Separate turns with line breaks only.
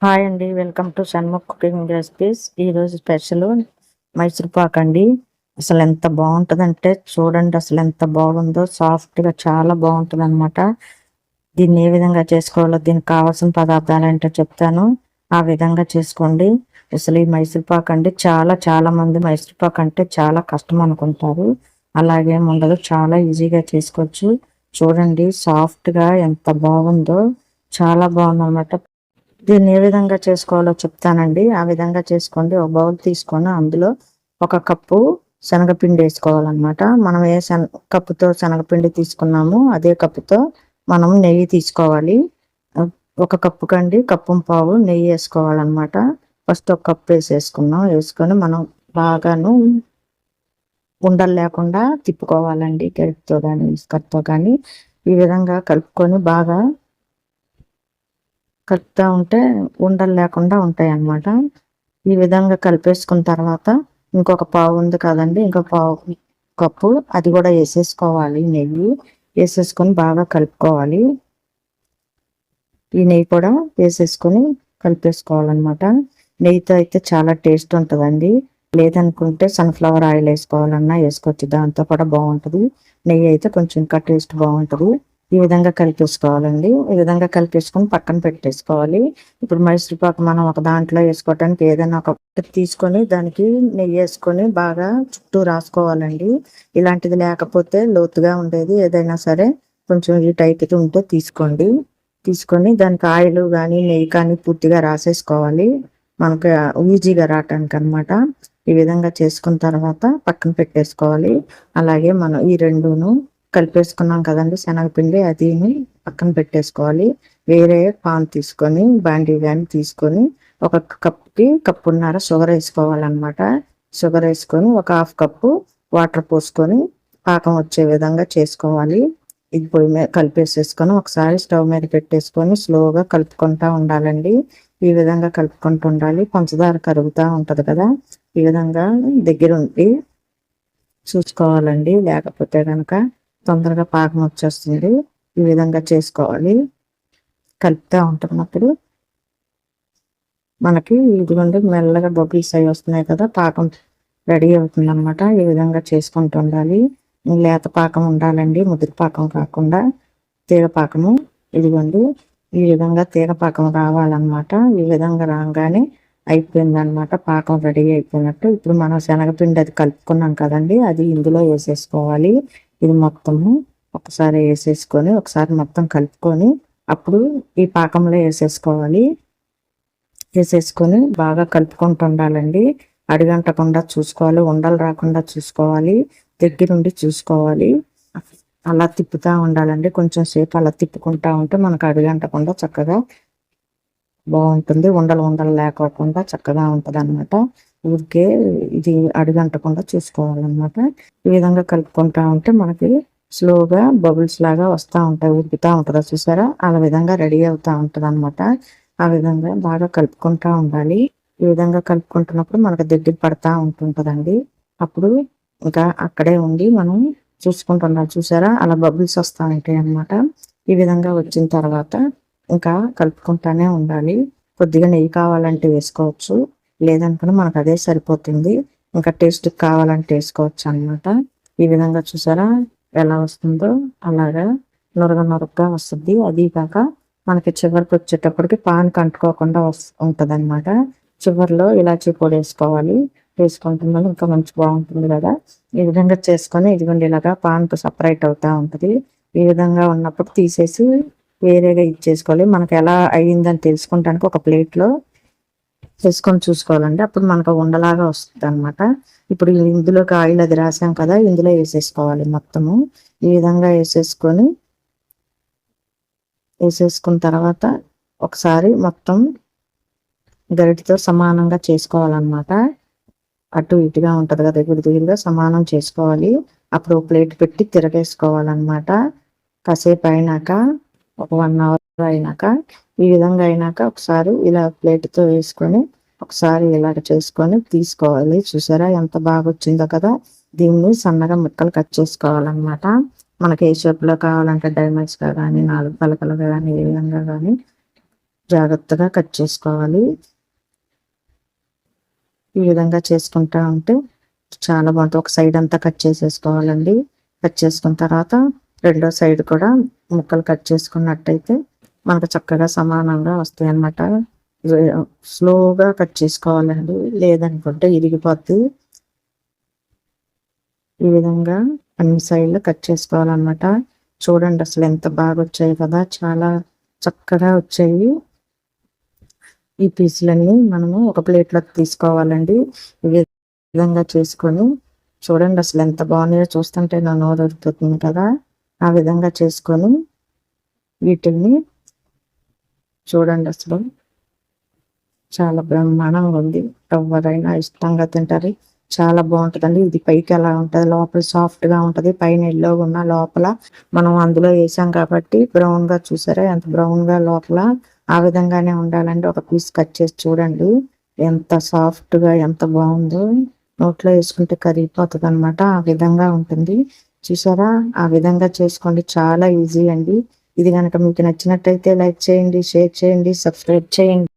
Hi అండి, welcome to Shanmukh cooking recipes. ఈరోజు special Mysore Pak అండి. అసలు ఎంత బాగుంటుందంటే చూడండి, అసలు ఎంత బాగుందో. సాఫ్ట్గా చాలా బాగుంటుంది అనమాట. దీన్ని ఏ విధంగా చేసుకోవాలో, దీనికి కావాల్సిన పదార్థాలు ఏంటో చెప్తాను. ఆ విధంగా చేసుకోండి. అసలు ఈ మైసూర్ పాక్ అండి, చాలా చాలా మంది మైసూర్ పాక్ అంటే చాలా కష్టం అనుకుంటారు. అలాగేం ఉండదు, చాలా ఈజీగా చేసుకోవచ్చు. చూడండి సాఫ్ట్గా ఎంత బాగుందో, చాలా బాగుంది అనమాట. దీన్ని ఏ విధంగా చేసుకోవాలో చెప్తానండి. ఆ విధంగా చేసుకోండి. ఒక బౌల్ తీసుకొని అందులో 1 కప్పు శనగపిండి వేసుకోవాలన్నమాట. మనం ఏ కప్పుతో శనగపిండి తీసుకున్నామో అదే కప్పుతో మనం నెయ్యి తీసుకోవాలి. 1 కప్పు కండి 1.5 కప్పు నెయ్యి వేసుకోవాలన్నమాట. ఫస్ట్ 1 కప్పు వేసేసుకున్నాం. వేసుకొని మనం బాగాను ఉండలు లేకుండా తిప్పుకోవాలండి. గరిటతో కానీ ఇస్కట్తో కానీ ఈ విధంగా కలుపుకొని బాగా కలుపుతూ ఉంటే ఉండలు లేకుండా ఉంటాయి అన్నమాట. ఈ విధంగా కలిపేసుకున్న తర్వాత ఇంకొక పావు ఉంది కదండి, ఇంకొక పావు కప్పు అది కూడా వేసేసుకోవాలి. నెయ్యి వేసేసుకొని బాగా కలుపుకోవాలి. ఈ నెయ్యి కూడా వేసేసుకొని కలిపేసుకోవాలన్నమాట. నెయ్యితో అయితే చాలా టేస్ట్ ఉంటుందండి. లేదనుకుంటే సన్ఫ్లవర్ ఆయిల్ వేసుకోవాలన్నా వేసుకోవచ్చు, దాంతో కూడా బాగుంటుంది. నెయ్యి అయితే కొంచెం ఇంకా టేస్ట్ బాగుంటుంది. ఈ విధంగా కలిపేసుకోవాలండి. ఈ విధంగా కలిపేసుకొని పక్కన పెట్టేసుకోవాలి. ఇప్పుడు మైసూర్ పాకు మనం ఒక దాంట్లో వేసుకోవటానికి ఏదైనా ఒక తీసుకొని దానికి నెయ్యి వేసుకొని బాగా చుట్టూ రాసుకోవాలండి. ఇలాంటిది లేకపోతే లోతుగా ఉండేది ఏదైనా సరే కొంచెం ఈ టైప్ ఉంటే తీసుకోండి. తీసుకొని దానికి ఆయిల్ కానీ నెయ్యి కానీ పూర్తిగా రాసేసుకోవాలి, మనకు ఈజీగా రావటానికి అనమాట. ఈ విధంగా చేసుకున్న తర్వాత పక్కన పెట్టేసుకోవాలి. అలాగే మనం ఈ రెండును కలిపేసుకున్నాం కదండి శనగపిండి, అది పక్కన పెట్టేసుకోవాలి. వేరే పాన్ తీసుకొని బాండీ కానీ తీసుకొని 1 కప్పుకి 1.5 కప్పు షుగర్ వేసుకోవాలన్నమాట. షుగర్ వేసుకొని 1/2 కప్పు వాటర్ పోసుకొని పాకం వచ్చే విధంగా చేసుకోవాలి. ఇది పొయ్యి మీద కలిపేసేసుకొని ఒకసారి స్టవ్ మీద పెట్టేసుకొని స్లోగా కలుపుకుంటూ ఉండాలండి. ఈ విధంగా కలుపుకుంటూ ఉండాలి. పంచదార కరుగుతూ ఉంటుంది కదా, ఈ విధంగా దగ్గరుండి చూసుకోవాలండి. లేకపోతే కనుక తొందరగా పాకం వచ్చేస్తుంది. ఈ విధంగా చేసుకోవాలి. కలుపుతూ ఉంటున్నప్పుడు మనకి ఇదిగోండి మెల్లగా బబుల్స్ అవి వస్తున్నాయి కదా, పాకం రెడీ అవుతుంది అనమాట. ఈ విధంగా చేసుకుంటూ ఉండాలి. లేత పాకం ఉండాలండి, ముదిరి పాకం కాకుండా తీగ పాకము. ఇదిగోండి ఈ విధంగా తీగ పాకం రావాలన్నమాట. ఈ విధంగా రాగానే అయిపోయిందనమాట, పాకం రెడీ అయిపోయినట్టు. ఇప్పుడు మనం శనగపిండి అది కలుపుకున్నాం కదండి, అది ఇందులో వేసేసుకోవాలి. ఇది మొత్తము ఒకసారి వేసేసుకొని ఒకసారి మొత్తం కలుపుకొని అప్పుడు ఈ పాకంలో వేసేసుకోవాలి. వేసేసుకొని బాగా కలుపుకుంటూ ఉండాలండి. అడుగంటకుండా చూసుకోవాలి, ఉండలు రాకుండా చూసుకోవాలి, దగ్గరుండి చూసుకోవాలి. అలా తిప్పుతూ ఉండాలండి. కొంచెం సేపు అలా తిప్పుకుంటా ఉంటే మనకు అడుగంటకుండా చక్కగా బాగుంటుంది. ఉండలు ఉండలు లేకోకుండా చక్కగా ఉంటుంది అనమాట. ఊరికే ఇది అడుగంటకుండా చూసుకోవాలన్నమాట. ఈ విధంగా కలుపుకుంటా ఉంటే మనకి స్లోగా బబుల్స్ లాగా వస్తూ ఉంటాయి, ఉబ్బుతూ ఉంటుందా చూసారా, ఆ విధంగా రెడీ అవుతూ ఉంటుంది అనమాట. ఆ విధంగా బాగా కలుపుకుంటూ ఉండాలి. ఈ విధంగా కలుపుకుంటున్నప్పుడు మనకు దగ్గర పడతా ఉంటుందండి. అప్పుడు ఇంకా అక్కడే ఉండి మనం చూసుకుంటున్నాం చూసారా, అలా బబుల్స్ వస్తూ ఉంటాయి అన్నమాట. ఈ విధంగా వచ్చిన తర్వాత ఇంకా కలుపుకుంటానే ఉండాలి. కొద్దిగా నెయ్యి కావాలంటే వేసుకోవచ్చు, లేదనుకుని మనకు అదే సరిపోతుంది. ఇంకా టేస్ట్ కావాలంటే వేసుకోవచ్చు అన్నమాట. ఈ విధంగా చూసారా ఎలా వస్తుందో, అలాగా నొరగగా వస్తుంది. అది కాక మనకి చివరికి వచ్చేటప్పటికి పాన్ కంటుకోకుండా ఉంటుంది అనమాట. చివరిలో ఇలాచీ పొడి వేసుకోవాలి. వేసుకుంటున్నాను ఇంకా మంచి బాగుంటుంది కదా. ఈ విధంగా చేసుకొని ఇదిగోండి ఇలాగా పాన్కు సపరేట్ అవుతూ ఉంటుంది. ఈ విధంగా ఉన్నప్పుడు తీసేసి వేరేగా ఇచ్చేసుకోవాలి. మనకు ఎలా అయ్యిందని తెలుసుకుంటానికి ఒక ప్లేట్లో చేసుకొని చూసుకోవాలండి. అప్పుడు మనకు ఉండలాగా వస్తుంది అనమాట. ఇప్పుడు ఇందులోకి ఆయిల్ అది రాసాం కదా, ఇందులో వేసేసుకోవాలి మొత్తము. ఈ విధంగా వేసేసుకున్న తర్వాత ఒకసారి మొత్తం గరిటితో సమానంగా చేసుకోవాలన్నమాట. అటు ఇటుగా ఉంటుంది కదా, దగ్గరగా సమానం చేసుకోవాలి. అప్పుడు ప్లేట్ పెట్టి తిరగేసుకోవాలన్నమాట. కాసేపు అయినాక ఒక 1 అవర్ అయినాక ఈ విధంగా అయినాక ఒకసారి ఇలా ప్లేట్తో వేసుకొని ఒకసారి ఇలాగ చేసుకొని తీసుకోవాలి. చూసారా ఎంత బాగా వచ్చిందో కదా. దీన్ని సన్నగా ముక్కలు కట్ చేసుకోవాలన్నమాట. మనకి ఏ షేప్లో కావాలంటే డైమండ్స్గా కానీ 4 పలకలుగా కానీ ఏ విధంగా కానీ జాగ్రత్తగా కట్ చేసుకోవాలి. ఈ విధంగా చేసుకుంటా ఉంటే చాలా బాగుంటుంది. ఒక సైడ్ అంతా కట్ చేసేసుకోవాలండి. కట్ చేసుకున్న తర్వాత రెండో సైడ్ కూడా ముక్కలు కట్ చేసుకున్నట్టయితే మనకు చక్కగా సమానంగా వస్తాయి అన్నమాట. స్లోగా కట్ చేసుకోవాలండి, లేదనుకుంటే ఇరిగిపోద్ది. ఈ విధంగా అన్ని సైడ్లు కట్ చేసుకోవాలన్నమాట. చూడండి అసలు ఎంత బాగా వచ్చాయి కదా, చాలా చక్కగా వచ్చాయి. ఈ పీసులన్నీ మనము ఒక ప్లేట్లోకి తీసుకోవాలండి. ఈ విధంగా చేసుకొని చూడండి అసలు ఎంత బాగున్నాయో, చూస్తుంటే నా నోరు ఊరుతుంది కదా. ఆ విధంగా చేసుకొని వీటిని చూడండి అసలు చాలా బ్రహ్మాండంగా ఉంది. ఎవరైనా ఇష్టంగా తింటారు. చాలా బాగుంటుందండి. ఇది పైకి ఎలా ఉంటుంది, లోపల సాఫ్ట్ గా ఉంటది, పైన ఎల్లోగా ఉన్న లోపల మనం అందులో వేసాం కాబట్టి బ్రౌన్ గా, చూసారా ఎంత బ్రౌన్ గా లోపల. ఆ విధంగానే ఉండాలండి. ఒక పీస్ కట్ చేసి చూడండి ఎంత సాఫ్ట్ గా, ఎంత బాగుందో. నోట్లో వేసుకుంటే కరిగిపోతుంది అనమాట. ఆ విధంగా ఉంటుంది చూసారా. ఆ విధంగా చేసుకోండి, చాలా ఈజీ అండి. ఇది కనుక మీకు నచ్చినట్టయితే లైక్ చేయండి, షేర్ చేయండి, సబ్స్క్రైబ్ చేయండి.